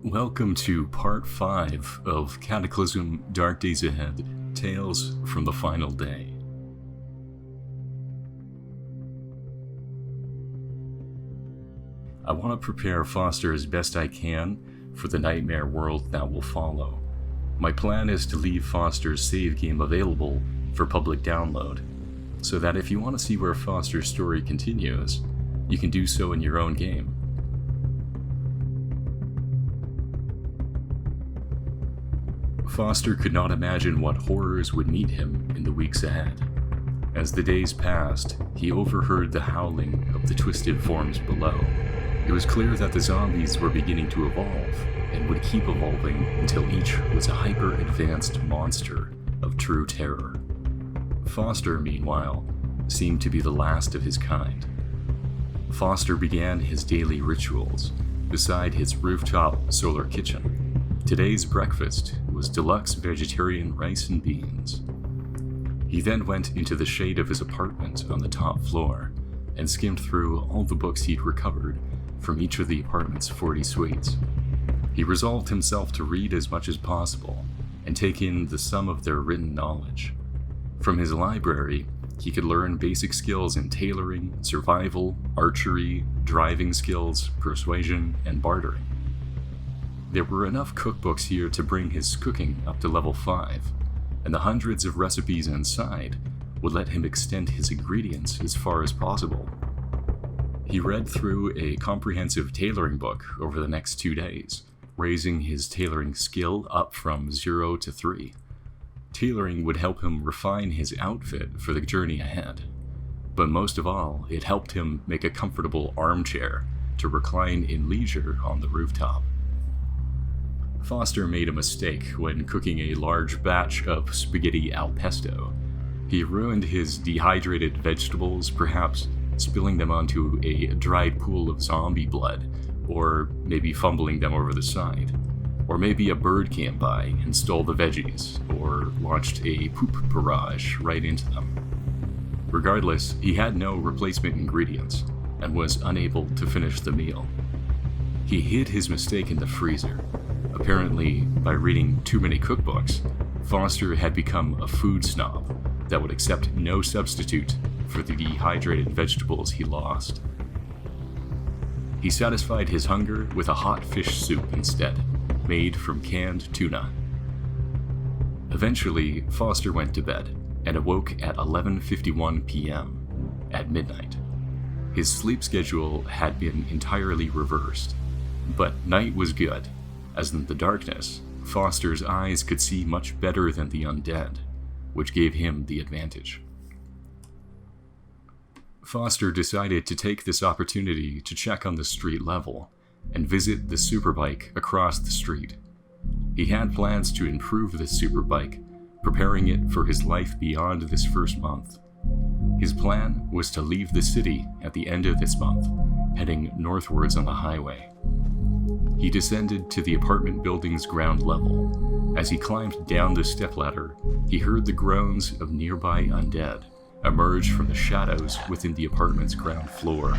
Welcome to Part 5 of Cataclysm Dark Days Ahead, Tales from the Final Day. I want to prepare Foster as best I can for the nightmare world that will follow. My plan is to leave Foster's save game available for public download, so that if you want to see where Foster's story continues, you can do so in your own game. Foster could not imagine what horrors would meet him in the weeks ahead. As the days passed, he overheard the howling of the twisted forms below. It was clear that the zombies were beginning to evolve, and would keep evolving until each was a hyper-advanced monster of true terror. Foster, meanwhile, seemed to be the last of his kind. Foster began his daily rituals beside his rooftop solar kitchen. Today's breakfast was deluxe vegetarian rice and beans. He then went into the shade of his apartment on the top floor and skimmed through all the books he'd recovered from each of the apartment's 40 suites. He resolved himself to read as much as possible and take in the sum of their written knowledge. From his library, he could learn basic skills in tailoring, survival, archery, driving skills, persuasion, and bartering. There were enough cookbooks here to bring his cooking up to level 5, and the hundreds of recipes inside would let him extend his ingredients as far as possible. He read through a comprehensive tailoring book over the next 2 days, raising his tailoring skill up from 0 to 3. Tailoring would help him refine his outfit for the journey ahead, but most of all, it helped him make a comfortable armchair to recline in leisure on the rooftop. Foster made a mistake when cooking a large batch of spaghetti al pesto. He ruined his dehydrated vegetables, perhaps spilling them onto a dried pool of zombie blood, or maybe fumbling them over the side. Or maybe a bird came by and stole the veggies, or launched a poop barrage right into them. Regardless, he had no replacement ingredients, and was unable to finish the meal. He hid his mistake in the freezer. Apparently, by reading too many cookbooks, Foster had become a food snob that would accept no substitute for the dehydrated vegetables he lost. He satisfied his hunger with a hot fish soup instead, made from canned tuna. Eventually, Foster went to bed and awoke at 11:51 p.m. at midnight. His sleep schedule had been entirely reversed, but night was good, as in the darkness, Foster's eyes could see much better than the undead, which gave him the advantage. Foster decided to take this opportunity to check on the street level and visit the superbike across the street. He had plans to improve this superbike, preparing it for his life beyond this first month. His plan was to leave the city at the end of this month, heading northwards on the highway. He descended to the apartment building's ground level. As he climbed down the stepladder, he heard the groans of nearby undead emerge from the shadows within the apartment's ground floor.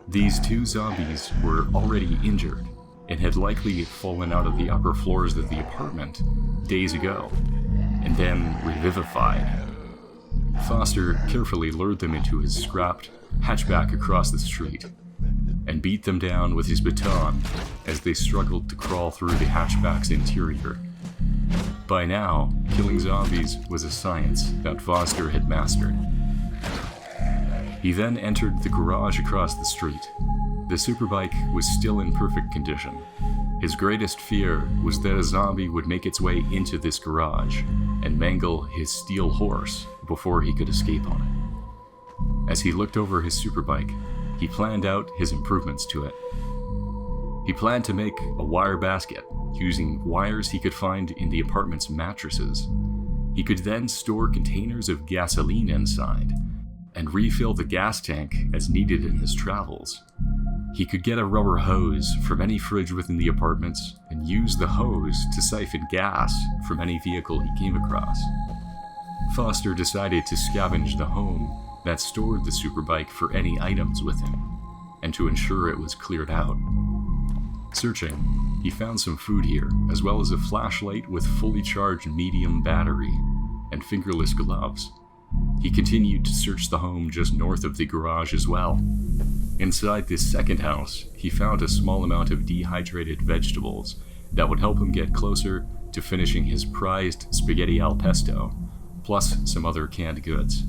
These 2 zombies were already injured and had likely fallen out of the upper floors of the apartment days ago, and then revivified. Foster carefully lured them into his scrapped hatchback across the street, and beat them down with his baton as they struggled to crawl through the hatchback's interior. By now, killing zombies was a science that Foster had mastered. He then entered the garage across the street. The superbike was still in perfect condition. His greatest fear was that a zombie would make its way into this garage and mangle his steel horse before he could escape on it. As he looked over his superbike, he planned out his improvements to it. He planned to make a wire basket using wires he could find in the apartment's mattresses. He could then store containers of gasoline inside and refill the gas tank as needed in his travels. He could get a rubber hose from any fridge within the apartments and use the hose to siphon gas from any vehicle he came across. Foster decided to scavenge the home that stored the superbike for any items with him, and to ensure it was cleared out. Searching, he found some food here, as well as a flashlight with fully charged medium battery and fingerless gloves. He continued to search the home just north of the garage as well. Inside this second house, he found a small amount of dehydrated vegetables that would help him get closer to finishing his prized spaghetti al pesto, plus some other canned goods.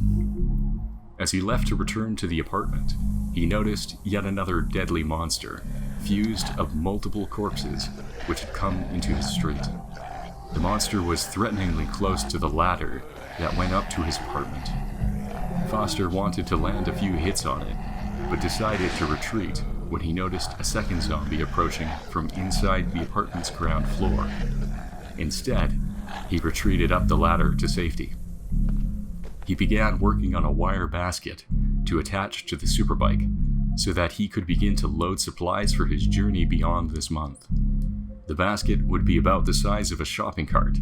As he left to return to the apartment, he noticed yet another deadly monster, fused of multiple corpses, which had come into his street. The monster was threateningly close to the ladder that went up to his apartment. Foster wanted to land a few hits on it, but decided to retreat when he noticed a second zombie approaching from inside the apartment's ground floor. Instead, he retreated up the ladder to safety. He began working on a wire basket to attach to the superbike so that he could begin to load supplies for his journey beyond this month. The basket would be about the size of a shopping cart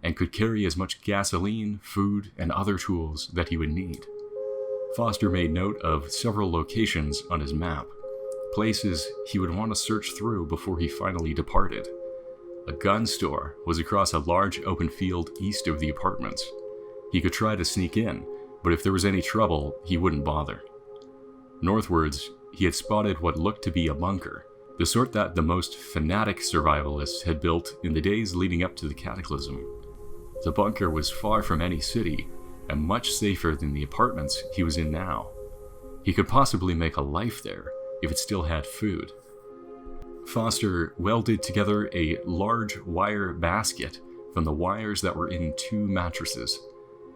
and could carry as much gasoline, food, and other tools that he would need. Foster made note of several locations on his map, places he would want to search through before he finally departed. A gun store was across a large open field east of the apartments. He could try to sneak in, but if there was any trouble, he wouldn't bother. Northwards, he had spotted what looked to be a bunker, the sort that the most fanatic survivalists had built in the days leading up to the Cataclysm. The bunker was far from any city, and much safer than the apartments he was in now. He could possibly make a life there, if it still had food. Foster welded together a large wire basket from the wires that were in 2 mattresses,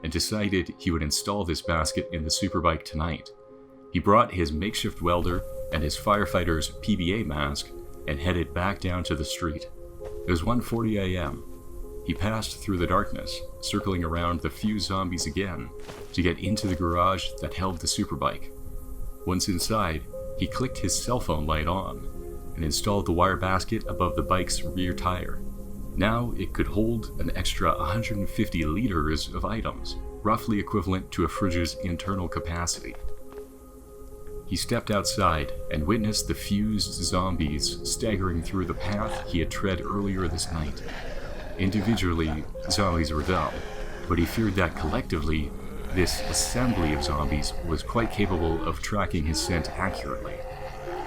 and decided he would install this basket in the superbike tonight. He brought his makeshift welder and his firefighter's PBA mask and headed back down to the street. It was 1:40 a.m. He passed through the darkness, circling around the few zombies again to get into the garage that held the superbike. Once inside, he clicked his cell phone light on and installed the wire basket above the bike's rear tire. Now it could hold an extra 150 liters of items, roughly equivalent to a fridge's internal capacity. He stepped outside and witnessed the fused zombies staggering through the path he had tread earlier this night. Individually, zombies were dull, but he feared that collectively, this assembly of zombies was quite capable of tracking his scent accurately.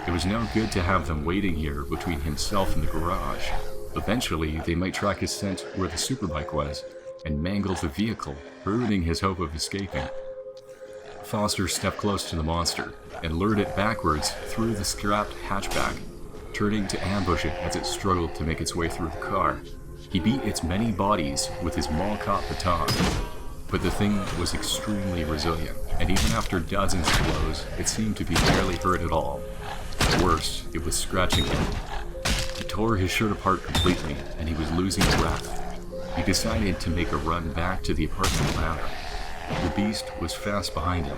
It was no good to have them waiting here between himself and the garage. Eventually, they might track his scent where the superbike was and mangle the vehicle, ruining his hope of escaping. Foster stepped close to the monster and lured it backwards through the strapped hatchback, turning to ambush it as it struggled to make its way through the car. He beat its many bodies with his mall-cop baton, but the thing was extremely resilient, and even after dozens of blows, it seemed to be barely hurt at all. Worse, it was scratching him. He tore his shirt apart completely, and he was losing breath. He decided to make a run back to the apartment ladder. The beast was fast behind him,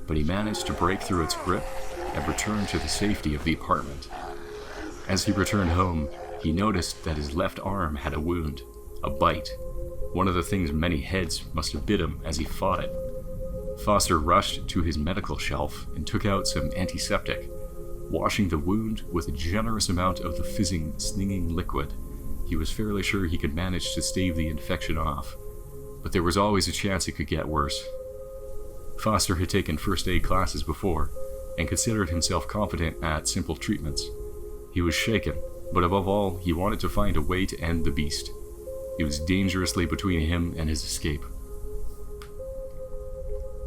but he managed to break through its grip and return to the safety of the apartment. As he returned home, he noticed that his left arm had a wound, a bite. One of the thing's many heads must have bit him as he fought it. Foster rushed to his medical shelf and took out some antiseptic, washing the wound with a generous amount of the fizzing, stinging liquid. He was fairly sure he could manage to stave the infection off, but there was always a chance it could get worse. Foster had taken first aid classes before, and considered himself competent at simple treatments. He was shaken, but above all, he wanted to find a way to end the beast. It was dangerously between him and his escape.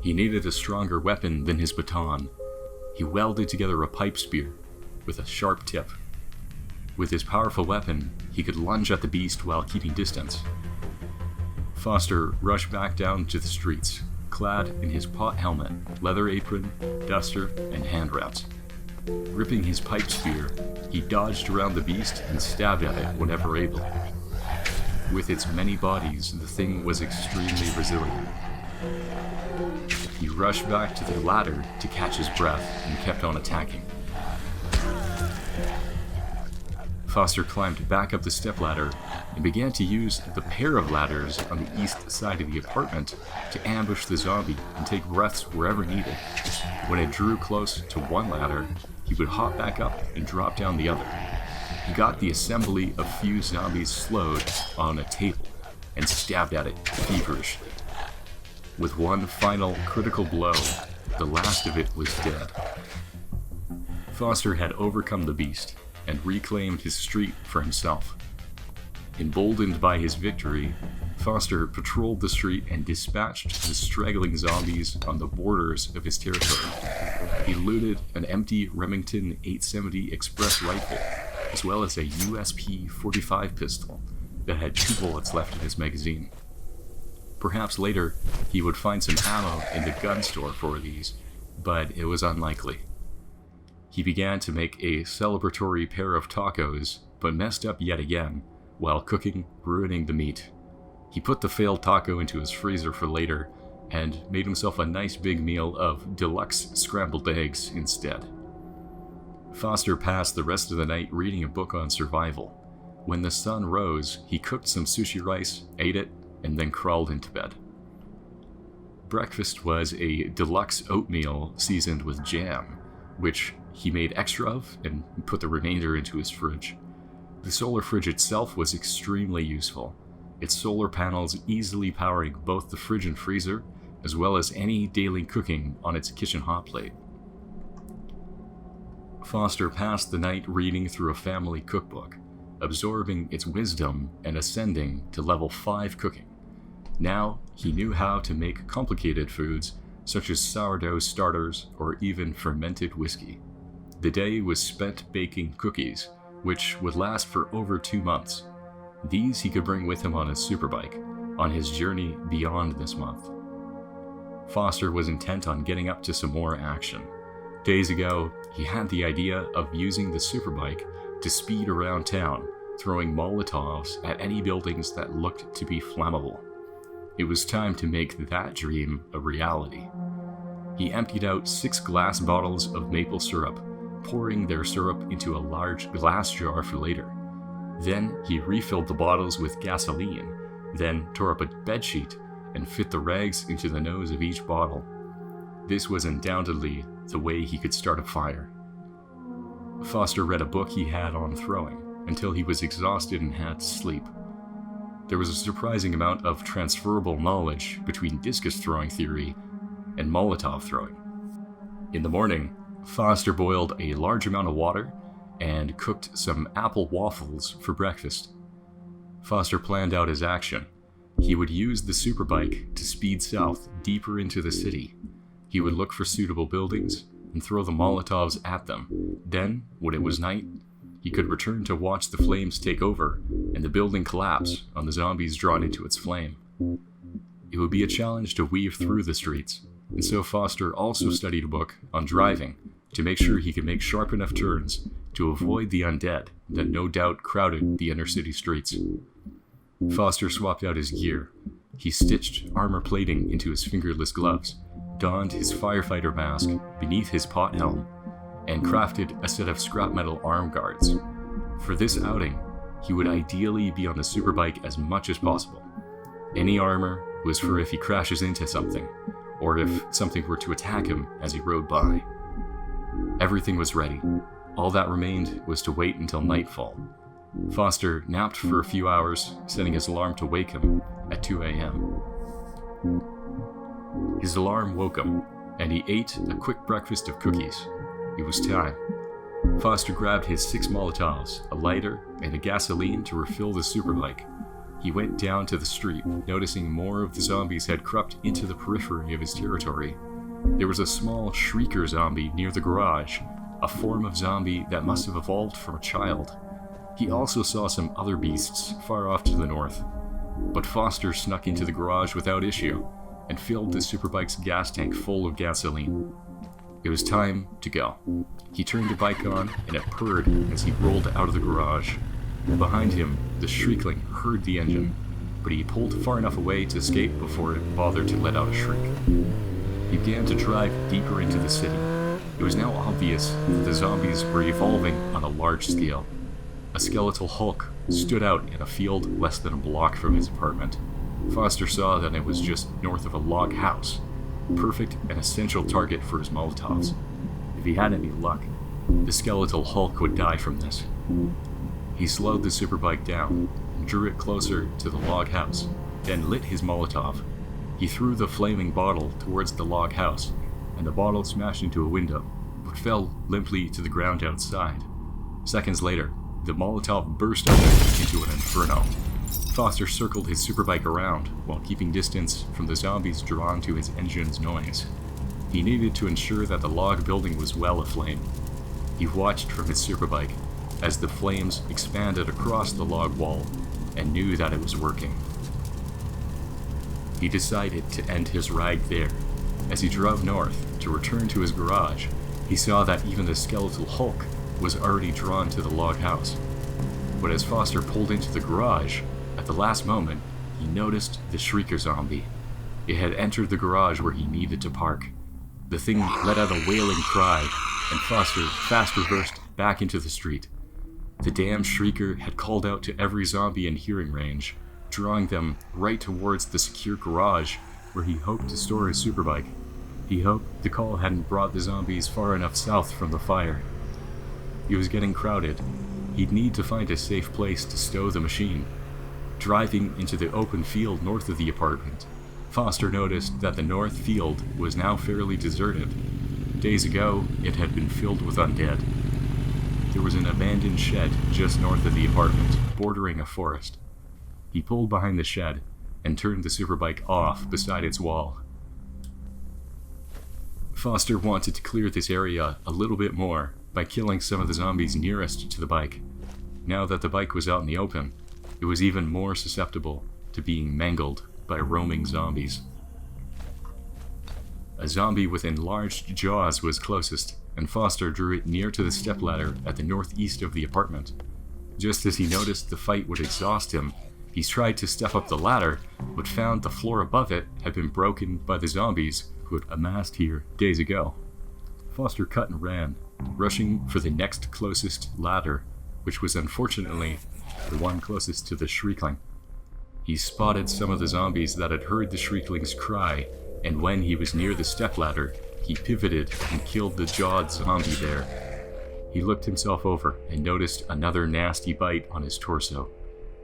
He needed a stronger weapon than his baton. He welded together a pipe spear with a sharp tip. With his powerful weapon, he could lunge at the beast while keeping distance. Foster rushed back down to the streets, clad in his pot helmet, leather apron, duster, and hand wraps. Gripping his pipe spear, he dodged around the beast and stabbed at it whenever able. With its many bodies, the thing was extremely resilient. He rushed back to the ladder to catch his breath and kept on attacking. Foster climbed back up the stepladder and began to use the pair of ladders on the east side of the apartment to ambush the zombie and take breaths wherever needed. When it drew close to one ladder, he would hop back up and drop down the other. he got the assembly of few zombies slowed on a table and stabbed at it feverishly. With one final critical blow, the last of it was dead. Foster had overcome the beast and reclaimed his street for himself. Emboldened by his victory, Foster patrolled the street and dispatched the straggling zombies on the borders of his territory. He looted an empty Remington 870 Express rifle, as well as a USP-45 pistol that had 2 bullets left in his magazine. Perhaps later, he would find some ammo in the gun store for these, but it was unlikely. He began to make a celebratory pair of tacos, but messed up yet again while cooking, ruining the meat. He put the failed taco into his freezer for later, and made himself a nice big meal of deluxe scrambled eggs instead. Foster passed the rest of the night reading a book on survival. When the sun rose, he cooked some sushi rice, ate it, and then crawled into bed. Breakfast was a deluxe oatmeal seasoned with jam, which he made extra of and put the remainder into his fridge. The solar fridge itself was extremely useful, its solar panels easily powering both the fridge and freezer, as well as any daily cooking on its kitchen hot plate. Foster passed the night reading through a family cookbook, absorbing its wisdom and ascending to level 5 cooking. Now, he knew how to make complicated foods, such as sourdough starters or even fermented whiskey. The day was spent baking cookies, which would last for over 2 months. These he could bring with him on his superbike, on his journey beyond this month. Foster was intent on getting up to some more action. Days ago, he had the idea of using the superbike to speed around town, throwing Molotovs at any buildings that looked to be flammable. It was time to make that dream a reality. He emptied out 6 glass bottles of maple syrup, pouring their syrup into a large glass jar for later. Then he refilled the bottles with gasoline, then tore up a bedsheet and fit the rags into the nose of each bottle. This was undoubtedly the way he could start a fire. Foster read a book he had on throwing until he was exhausted and had to sleep. There was a surprising amount of transferable knowledge between discus throwing theory and Molotov throwing. In the morning, Foster boiled a large amount of water and cooked some apple waffles for breakfast. Foster planned out his action. He would use the superbike to speed south deeper into the city. He would look for suitable buildings and throw the Molotovs at them. Then, when it was night, he could return to watch the flames take over and the building collapse on the zombies drawn into its flame. It would be a challenge to weave through the streets, and so Foster also studied a book on driving to make sure he could make sharp enough turns to avoid the undead that no doubt crowded the inner city streets. Foster swapped out his gear. He stitched armor plating into his fingerless gloves, donned his firefighter mask beneath his pot helm, and crafted a set of scrap metal arm guards. For this outing, he would ideally be on the superbike as much as possible. Any armor was for if he crashes into something, or if something were to attack him as he rode by. Everything was ready. All that remained was to wait until nightfall. Foster napped for a few hours, setting his alarm to wake him at 2 a.m. His alarm woke him, and he ate a quick breakfast of cookies. It was time. Foster grabbed his 6 Molotovs, a lighter, and a gasoline to refill the superbike. He went down to the street, noticing more of the zombies had crept into the periphery of his territory. There was a small shrieker zombie near the garage, a form of zombie that must have evolved from a child. He also saw some other beasts far off to the north. But Foster snuck into the garage without issue and filled the superbike's gas tank full of gasoline. It was time to go. He turned the bike on and it purred as he rolled out of the garage. Behind him, the shriekling heard the engine, but he pulled far enough away to escape before it bothered to let out a shriek. He began to drive deeper into the city. It was now obvious that the zombies were evolving on a large scale. A skeletal hulk stood out in a field less than a block from his apartment. Foster saw that it was just north of a log house, perfect and essential target for his Molotovs. If he had any luck, the skeletal hulk would die from this. He slowed the superbike down and drew it closer to the log house, then lit his Molotov. He threw the flaming bottle towards the log house, and the bottle smashed into a window, but fell limply to the ground outside. Seconds later, the Molotov burst open into an inferno. Foster circled his superbike around while keeping distance from the zombies drawn to his engine's noise. He needed to ensure that the log building was well aflame. He watched from his superbike as the flames expanded across the log wall and knew that it was working. He decided to end his ride there. As he drove north to return to his garage, he saw that even the skeletal Hulk was already drawn to the log house. But as Foster pulled into the garage, at the last moment, he noticed the Shrieker zombie. It had entered the garage where he needed to park. The thing let out a wailing cry, and Foster fast reversed back into the street. The damn Shrieker had called out to every zombie in hearing range, drawing them right towards the secure garage where he hoped to store his superbike. He hoped the call hadn't brought the zombies far enough south from the fire. It was getting crowded. He'd need to find a safe place to stow the machine. Driving into the open field north of the apartment, Foster noticed that the north field was now fairly deserted. Days ago, it had been filled with undead. There was an abandoned shed just north of the apartment, bordering a forest. He pulled behind the shed and turned the superbike off beside its wall. Foster wanted to clear this area a little bit more by killing some of the zombies nearest to the bike. Now that the bike was out in the open, it was even more susceptible to being mangled by roaming zombies. A zombie with enlarged jaws was closest, and Foster drew it near to the stepladder at the northeast of the apartment. Just as he noticed the fight would exhaust him, he tried to step up the ladder, but found the floor above it had been broken by the zombies who had amassed here days ago. Foster cut and ran, rushing for the next closest ladder, which was unfortunately the one closest to the Shriekling. He spotted some of the zombies that had heard the Shriekling's cry, and when he was near the stepladder, he pivoted and killed the jawed zombie there. He looked himself over and noticed another nasty bite on his torso.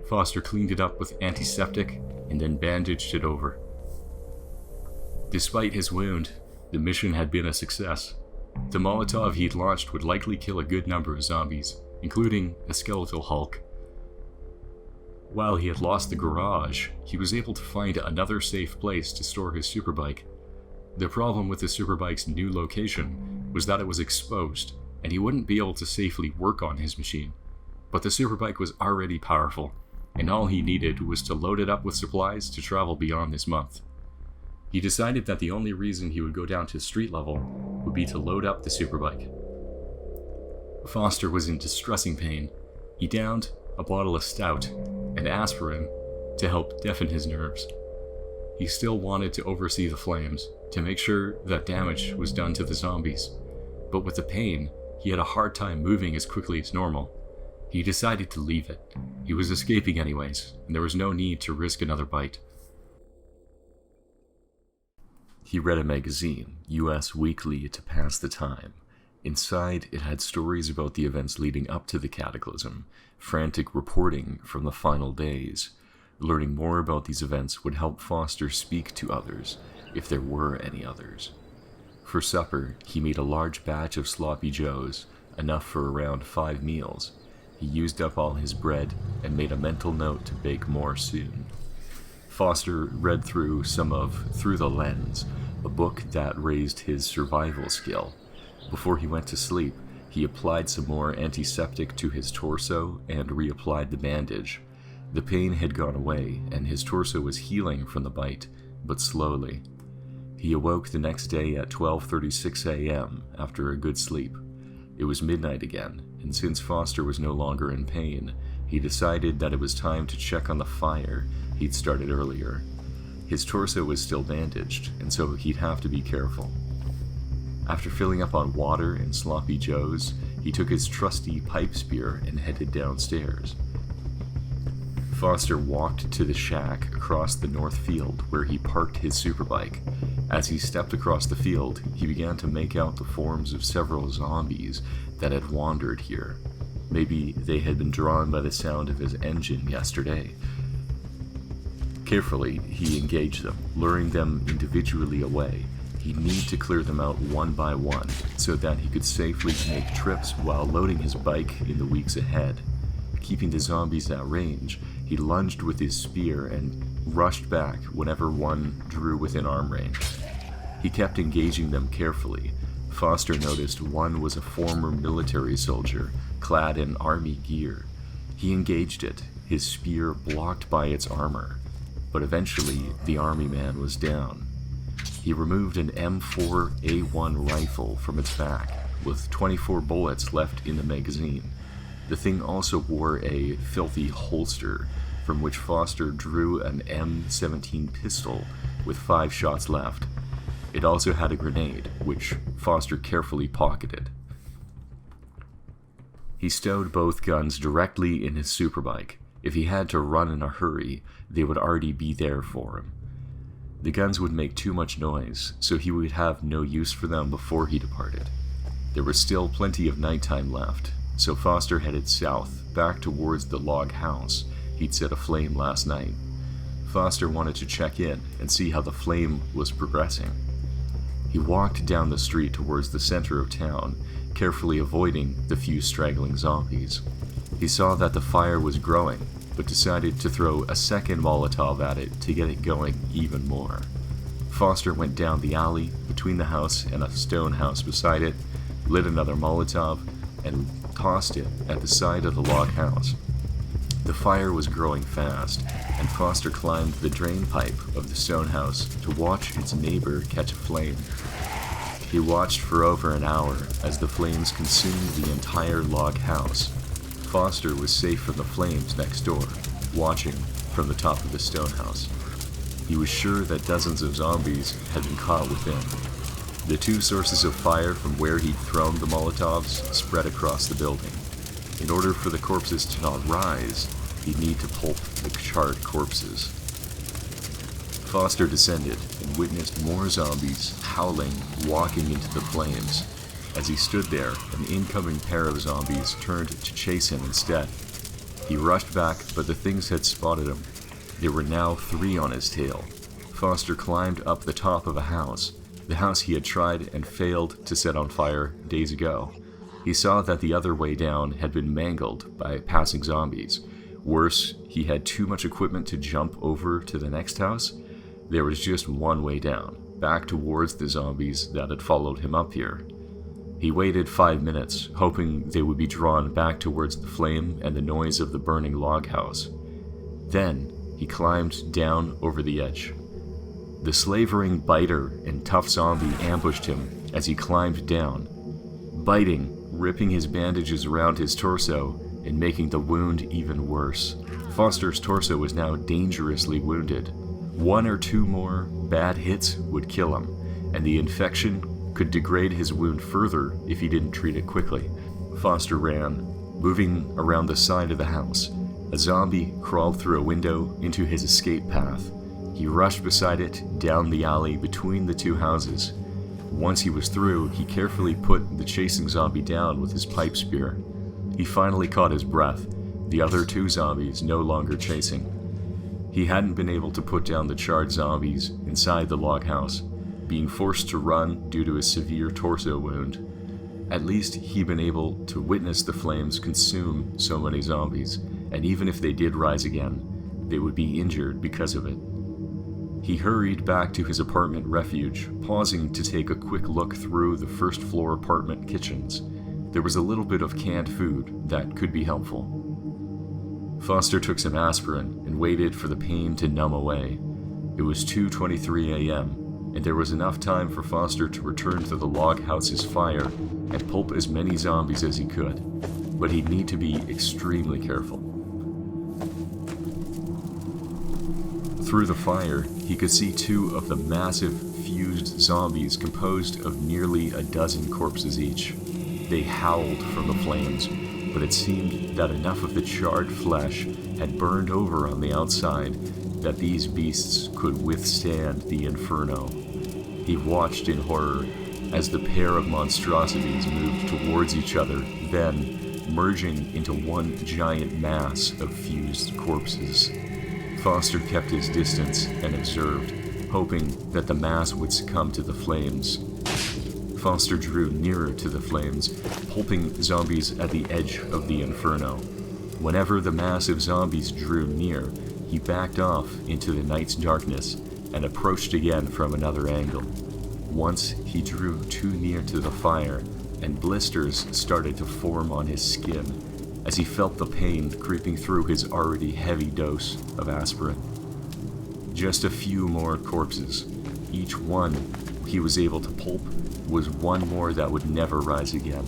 Foster cleaned it up with antiseptic and then bandaged it over. Despite his wound, the mission had been a success. The Molotov he'd launched would likely kill a good number of zombies, including a skeletal Hulk. While he had lost the garage, he was able to find another safe place to store his superbike. The problem with the superbike's new location was that it was exposed, and he wouldn't be able to safely work on his machine. But the superbike was already powerful, and all he needed was to load it up with supplies to travel beyond this month. He decided that the only reason he would go down to street level would be to load up the superbike. Foster was in distressing pain. He downed a bottle of stout and aspirin to help deafen his nerves. He still wanted to oversee the flames, to make sure that damage was done to the zombies, but with the pain, he had a hard time moving as quickly as normal. He decided to leave it. He was escaping anyways, and there was no need to risk another bite. He read a magazine, US Weekly, to pass the time. Inside, it had stories about the events leading up to the Cataclysm, frantic reporting from the final days. Learning more about these events would help Foster speak to others, if there were any others. For supper, he made a large batch of sloppy joes, enough for around 5 meals. He used up all his bread and made a mental note to bake more soon. Foster read through some of Through the Lens, a book that raised his survival skill. Before he went to sleep, he applied some more antiseptic to his torso and reapplied the bandage. The pain had gone away, and his torso was healing from the bite, but slowly. He awoke the next day at 12:36 a.m. after a good sleep. It was midnight again, and since Foster was no longer in pain, he decided that it was time to check on the fire he'd started earlier. His torso was still bandaged, and so he'd have to be careful. After filling up on water and sloppy joes, he took his trusty pipe spear and headed downstairs. Foster walked to the shack across the north field where he parked his superbike. As he stepped across the field, he began to make out the forms of several zombies that had wandered here. Maybe they had been drawn by the sound of his engine yesterday. Carefully, he engaged them, luring them individually away. He'd need to clear them out one by one, so that he could safely make trips while loading his bike in the weeks ahead. Keeping the zombies at range, he lunged with his spear and rushed back whenever one drew within arm range. He kept engaging them carefully. Foster noticed one was a former military soldier, clad in army gear. He engaged it, his spear blocked by its armor, but eventually the army man was down. He removed an M4A1 rifle from its back, with 24 bullets left in the magazine. The thing also wore a filthy holster, from which Foster drew an M17 pistol with 5 shots left. It also had a grenade, which Foster carefully pocketed. He stowed both guns directly in his superbike. If he had to run in a hurry, they would already be there for him. The guns would make too much noise, so he would have no use for them before he departed. There was still plenty of nighttime left, so Foster headed south, back towards the log house he'd set aflame last night. Foster wanted to check in and see how the flame was progressing. He walked down the street towards the center of town, carefully avoiding the few straggling zombies. He saw that the fire was growing, but decided to throw a second Molotov at it to get it going even more. Foster went down the alley between the house and a stone house beside it, lit another Molotov, and tossed it at the side of the log house. The fire was growing fast, and Foster climbed the drain pipe of the stone house to watch its neighbor catch a flame. He watched for over an hour as the flames consumed the entire log house. Foster was safe from the flames next door, watching from the top of the stone house. He was sure that dozens of zombies had been caught within. The 2 sources of fire from where he'd thrown the Molotovs spread across the building. In order for the corpses to not rise, he'd need to pulp the charred corpses. Foster descended and witnessed more zombies howling, walking into the flames. As he stood there, an incoming pair of zombies turned to chase him instead. He rushed back, but the things had spotted him. There were now 3 on his tail. Foster climbed up the top of a house, the house he had tried and failed to set on fire days ago. He saw that the other way down had been mangled by passing zombies. Worse, he had too much equipment to jump over to the next house. There was just one way down, back towards the zombies that had followed him up here. He waited 5 minutes, hoping they would be drawn back towards the flame and the noise of the burning log house. Then, he climbed down over the edge. The slavering biter and tough zombie ambushed him as he climbed down, biting, ripping his bandages around his torso and making the wound even worse. Foster's torso was now dangerously wounded. 1 or 2 more bad hits would kill him, and the infection could degrade his wound further if he didn't treat it quickly. Foster ran, moving around the side of the house. A zombie crawled through a window into his escape path. He rushed beside it, down the alley between the 2 houses. Once he was through, he carefully put the chasing zombie down with his pipe spear. He finally caught his breath, the other 2 zombies no longer chasing. He hadn't been able to put down the charred zombies inside the log house, being forced to run due to a severe torso wound. At least he'd been able to witness the flames consume so many zombies, and even if they did rise again, they would be injured because of it. He hurried back to his apartment refuge, pausing to take a quick look through the first-floor apartment kitchens. There was a little bit of canned food that could be helpful. Foster took some aspirin and waited for the pain to numb away. It was 2:23 a.m., and there was enough time for Foster to return to the log house's fire and pulp as many zombies as he could, but he'd need to be extremely careful. Through the fire, he could see 2 of the massive fused zombies composed of nearly a dozen corpses each. They howled from the flames, but it seemed that enough of the charred flesh had burned over on the outside that these beasts could withstand the Inferno. He watched in horror as the pair of monstrosities moved towards each other, then, merging into one giant mass of fused corpses. Foster kept his distance and observed, hoping that the mass would succumb to the flames. Foster drew nearer to the flames, pulping zombies at the edge of the Inferno. Whenever the mass of zombies drew near, he backed off into the night's darkness and approached again from another angle. Once he drew too near to the fire, and blisters started to form on his skin as he felt the pain creeping through his already heavy dose of aspirin. Just a few more corpses. Each one he was able to pulp was one more that would never rise again.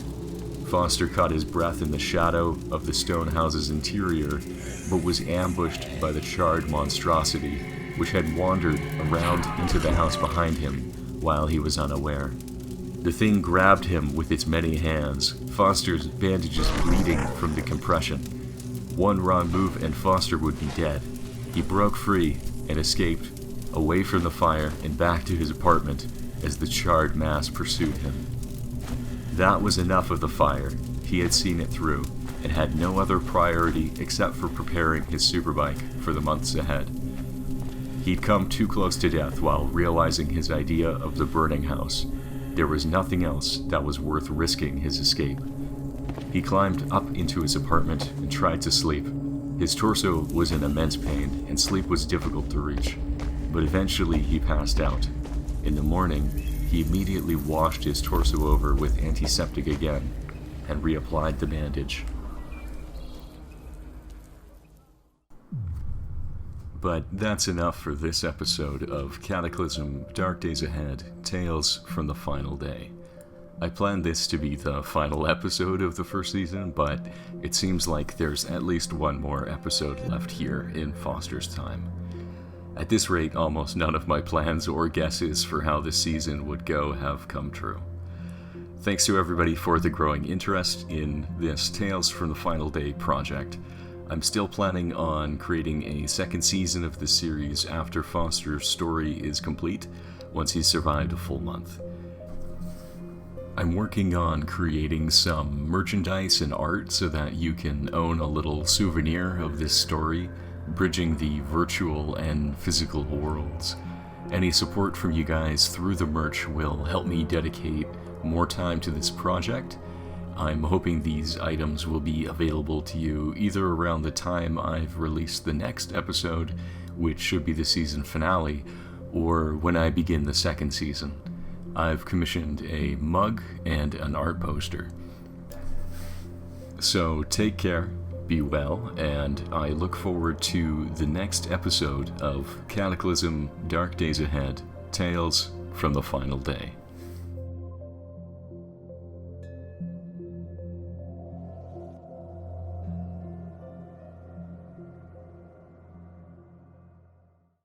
Foster caught his breath in the shadow of the stone house's interior, but was ambushed by the charred monstrosity, which had wandered around into the house behind him while he was unaware. The thing grabbed him with its many hands, Foster's bandages bleeding from the compression. One wrong move and Foster would be dead. He broke free and escaped, away from the fire and back to his apartment as the charred mass pursued him. That was enough of the fire. He had seen it through, and had no other priority except for preparing his superbike for the months ahead. He'd come too close to death while realizing his idea of the burning house. There was nothing else that was worth risking his escape. He climbed up into his apartment and tried to sleep. His torso was in immense pain, and sleep was difficult to reach, but eventually he passed out. In the morning, he immediately washed his torso over with antiseptic again, and reapplied the bandage. But that's enough for this episode of Cataclysm Dark Days Ahead, Tales from the Final Day. I planned this to be the final episode of the first season, but it seems like there's at least one more episode left here in Foster's time. At this rate, almost none of my plans or guesses for how this season would go have come true. Thanks to everybody for the growing interest in this Tales from the Final Day project. I'm still planning on creating a second season of this series after Foster's story is complete, once he's survived a full month. I'm working on creating some merchandise and art so that you can own a little souvenir of this story, bridging the virtual and physical worlds. Any support from you guys through the merch will help me dedicate more time to this project. I'm hoping these items will be available to you either around the time I've released the next episode, which should be the season finale, or when I begin the second season. I've commissioned a mug and an art poster. So take care, be well, and I look forward to the next episode of Cataclysm Dark Days Ahead, Tales from the Final Day.